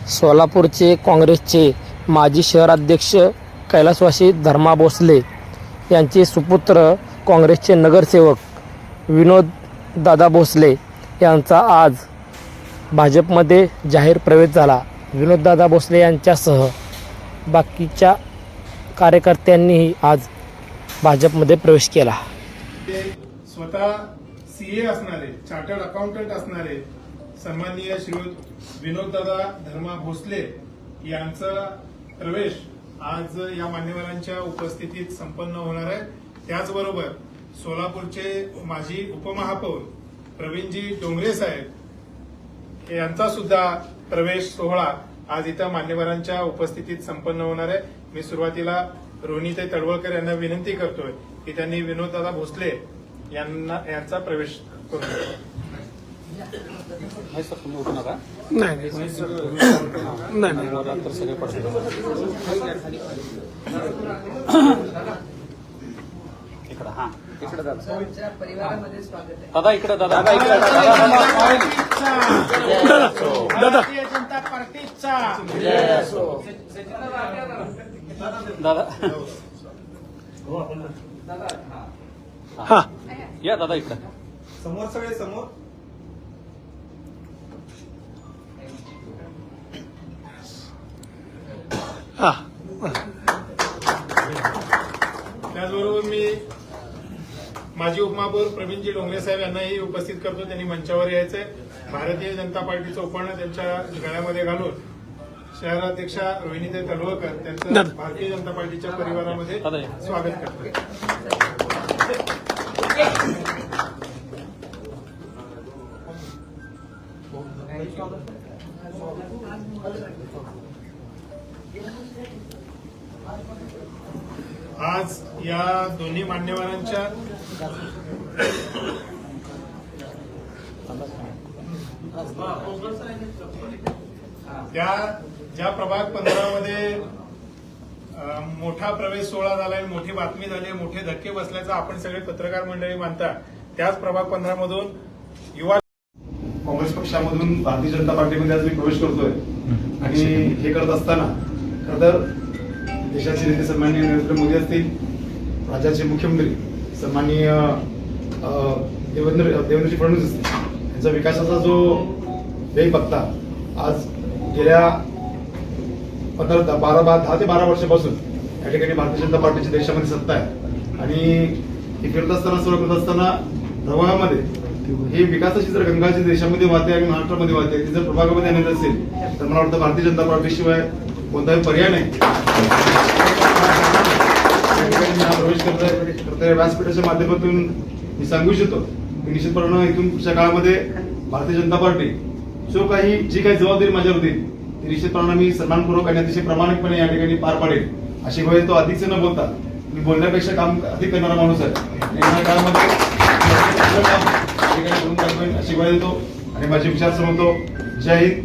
सोलापूरचे काँग्रेसचे माजी शहराध्यक्ष कैलासवासी धर्मा भोसले यांचे सुपुत्र काँग्रेसचे नगरसेवक विनोददादा भोसले यांचा आज भाजपमध्ये जाहीर प्रवेश झाला। विनोददादा भोसले यांच्यासह बाकीच्या कार्यकर्त्यांनीही आज भाजपमध्ये प्रवेश केला। ते स्वतः सीए असणारे, चार्टर्ड अकाउंटंट असणारे सन्माननीय श्रीयुत विनोददादा धर्मा भोसले यांचा प्रवेश आज या मान्यवरांच्या उपस्थितीत संपन्न होणार आहे। त्याचबरोबर सोलापूरचे माजी उपमहापौर प्रवीणजी डोंगरे साहेब यांचा सुद्धा प्रवेश सोहळा आज इथं मान्यवरांच्या उपस्थितीत संपन्न होणार आहे। मी सुरुवातीला रोहिणीताई तडवळकर यांना विनंती करतोय की त्यांनी विनोददादा भोसले यांचा प्रवेश करू नये। परिवारामध्ये स्वागत आहे। दादा इकडे दादा भारतीय जनता पार्टीचा दादा हा या दादा इकडे समोर सगळे समोर हा त्याचबरोबर मी माजी उपमहापौर प्रवीणजी डोंगरे साहेब यांनाही उपस्थित करतो। त्यांनी मंचावर यायचंय। भारतीय जनता पार्टीचं उपकरण त्यांच्या गळ्यामध्ये घालून शहराध्यक्षा रोहिणीताई तडवळकर त्यांचं भारतीय जनता पार्टीच्या परिवारामध्ये स्वागत करतो। आज या दोन्ही मान्यवरांच्या त्या ज्या प्रभाग 15 मध्ये मोठा प्रवेश सोहळा झालाय, मोठी बातमी झाली, मोठे धक्के बसल्याचं आपण सगळे पत्रकार मंडळी मानता, त्याच प्रभाग 15 मधून युवा काँग्रेस पक्षामधून भारतीय जनता पार्टीमध्ये आज मी प्रवेश करतोय। आणि हे करत असताना खरं तर देशाचे नेते सन्माननीय नरेंद्र मोदी असतील, राज्याचे मुख्यमंत्री सन्माननीय देवेंद्रजी फडणवीस असतील, यांचा विकासाचा जो वेग बघता आज गेल्या 10 ते 12 वर्षापासून या ठिकाणी भारतीय जनता पार्टीची देशामध्ये सत्ता आहे। आणि हे करत असताना सर्व करत असताना प्रभागामध्ये ही विकासाची जर गंगा जी देशामध्ये वाहते आणि महाराष्ट्रामध्ये वाहते ती जर प्रभागामध्ये आणायची असेल तर मला वाटतं भारतीय जनता पार्टीशिवाय कोणताही पर्याय नाही। प्रवेश करतोय व्यासपीठाच्या माध्यमातून मी सांगू इच्छितो की निश्चितपणे इथून पुढच्या काळामध्ये भारतीय जनता पार्टी जी काही जबाबदारी माझ्यावर देईल ती निश्चितपणे मी सन्मानपूर्वक आणि अतिशय प्रामाणिकपणे या ठिकाणी पार पाडेल अशी वेळ तो अधिकच न बोलता मी बोलण्यापेक्षा काम अधिक करणारा माणूस आहे। येणाऱ्या काळामध्ये अशी वेळ देतो आणि माझे विचार समजतो। जय हिंद।